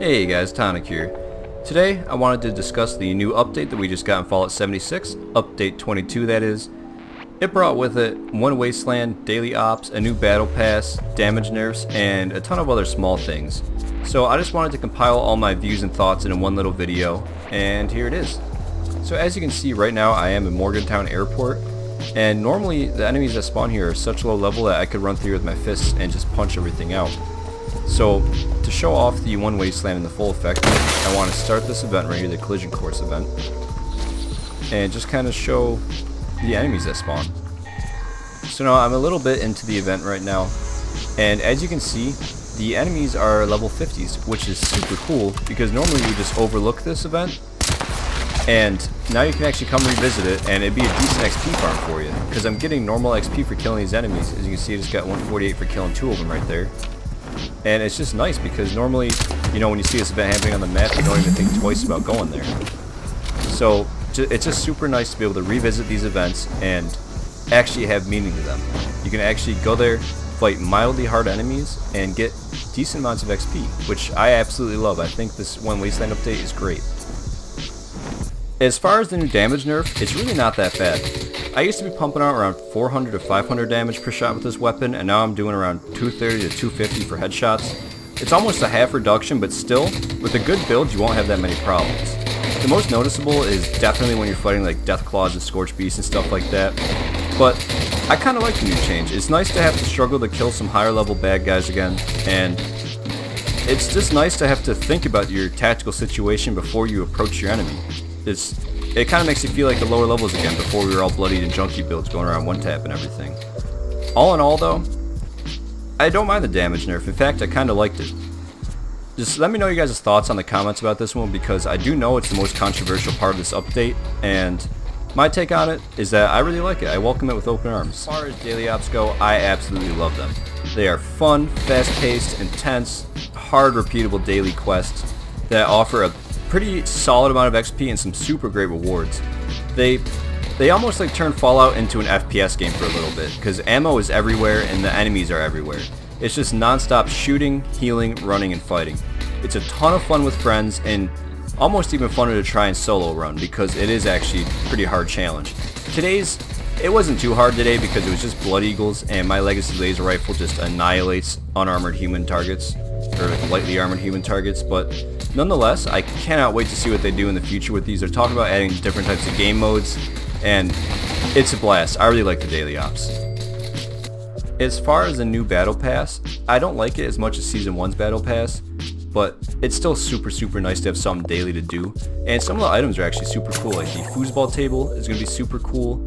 Hey guys, Tonic here. Today I wanted to discuss the new update that we just got in Fallout 76, update 22 that is. It brought with it one Wasteland, daily ops, a new battle pass, damage nerfs, and a ton of other small things. So I just wanted to compile all my views and thoughts in one little video, and here it is. So as you can see right now I am in Morgantown Airport, and normally the enemies that spawn here are such low level that I could run through with my fists and just punch everything out. So, to show off the one Wasteland in the full effect, I want to start this event right here, the collision course event, and just kind of show the enemies that spawn. So now I'm a little bit into the event right now, and as you can see, the enemies are level 50s, which is super cool, because normally you just overlook this event, and now you can actually come revisit it, and it'd be a decent XP farm for you, because I'm getting normal XP for killing these enemies. As you can see, I just got 148 for killing 2 of them right there. And it's just nice because normally, you know, when you see this event happening on the map, you don't even think twice about going there. So it's just super nice to be able to revisit these events and actually have meaning to them. You can actually go there, fight mildly hard enemies, and get decent amounts of XP, which I absolutely love. I think this one Wasteland update is great. As far as the new damage nerf, it's really not that bad. I used to be pumping out around 400 to 500 damage per shot with this weapon, and now I'm doing around 230 to 250 for headshots. It's almost a half reduction, but still, with a good build, you won't have that many problems. The most noticeable is definitely when you're fighting like Death Claws and Scorch Beasts and stuff like that, but I kind of like the new change. It's nice to have to struggle to kill some higher level bad guys again, and it's just nice to have to think about your tactical situation before you approach your enemy. It kind of makes you feel like the lower levels again before we were all bloodied and junky builds going around one tap and everything. All in all though, I don't mind the damage nerf. In fact, I kind of liked it. Just let me know you guys' thoughts on the comments about this one, because I do know it's the most controversial part of this update, and my take on it is that I really like it. I welcome it with open arms. As far as daily ops go, I absolutely love them. They are fun, fast-paced, intense, hard repeatable daily quests that offer a pretty solid amount of XP and some super great rewards. They almost like turn Fallout into an FPS game for a little bit, because ammo is everywhere and the enemies are everywhere. It's just non-stop shooting, healing, running, and fighting. It's a ton of fun with friends, and almost even funner to try and solo run, because it is actually a pretty hard challenge. It wasn't too hard today because it was just Blood Eagles, and my Legacy Laser Rifle just annihilates unarmored human targets, or like lightly armored human targets, but nonetheless, I cannot wait to see what they do in the future with these. They're talking about adding different types of game modes, and it's a blast. I really like the daily ops. As far as the new battle pass, I don't like it as much as Season 1's battle pass, but it's still super nice to have something daily to do. And some of the items are actually super cool, like the foosball table is going to be super cool.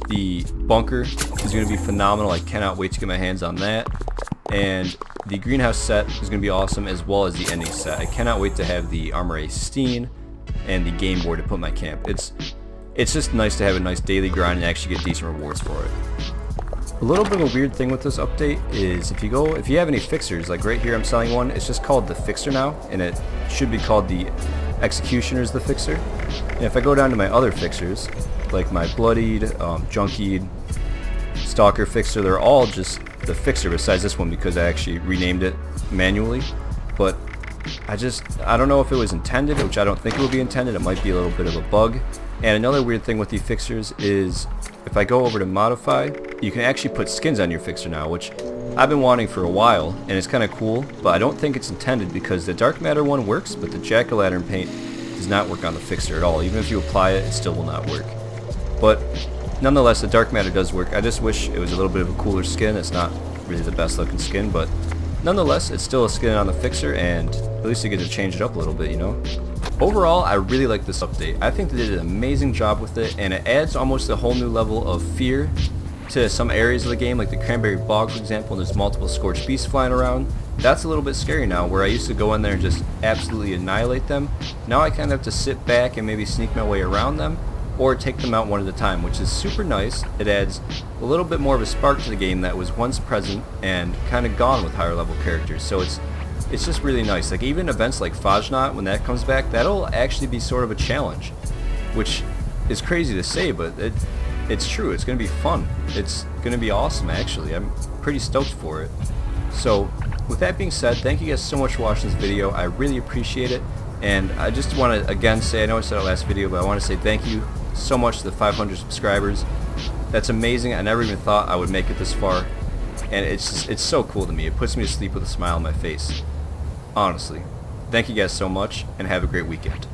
The bunker is going to be phenomenal. I cannot wait to get my hands on that. And the greenhouse set is going to be awesome, as well as the ending set. I cannot wait to have the Armor Ace Steen and the game board to put in my camp. It's just nice to have a nice daily grind and actually get decent rewards for it. A little bit of a weird thing with this update is if you have any fixers, like right here I'm selling one, it's just called the Fixer now, and it should be called the Executioner's the Fixer. And if I go down to my other fixers, like my Bloodied, Junkied, Stalker Fixer, they're all just the Fixer besides this one because I actually renamed it manually. But I don't know if it was intended, which I don't think it would be intended. It might be a little bit of a bug. And another weird thing with the fixers is if I go over to modify, you can actually put skins on your fixer now, which I've been wanting for a while, and it's kind of cool, but I don't think it's intended because the dark matter one works, but the jack-o'-lantern paint does not work on the fixer at all. Even if you apply it, it still will not work. But nonetheless, the dark matter does work. I just wish it was a little bit of a cooler skin. It's not really the best looking skin, but nonetheless, it's still a skin on the fixer, and at least you get to change it up a little bit, you know? Overall, I really like this update. I think they did an amazing job with it, and it adds almost a whole new level of fear to some areas of the game, like the Cranberry Bog, for example, and there's multiple Scorched Beasts flying around. That's a little bit scary now, where I used to go in there and just absolutely annihilate them. Now I kind of have to sit back and maybe sneak my way around them, or take them out one at a time, which is super nice. It adds a little bit more of a spark to the game that was once present and kind of gone with higher level characters. So it's just really nice. Like even events like Fajnot, when that comes back, that'll actually be sort of a challenge, which is crazy to say, but it's true. It's going to be fun. It's going to be awesome, actually. I'm pretty stoked for it. So with that being said, thank you guys so much for watching this video. I really appreciate it, and I just want to again say, I know I said it last video, but I want to say thank you so much to the 500 subscribers. That's amazing. I never even thought I would make it this far, and it's so cool to me. It puts me to sleep with a smile on my face. Honestly. Thank you guys so much, and have a great weekend.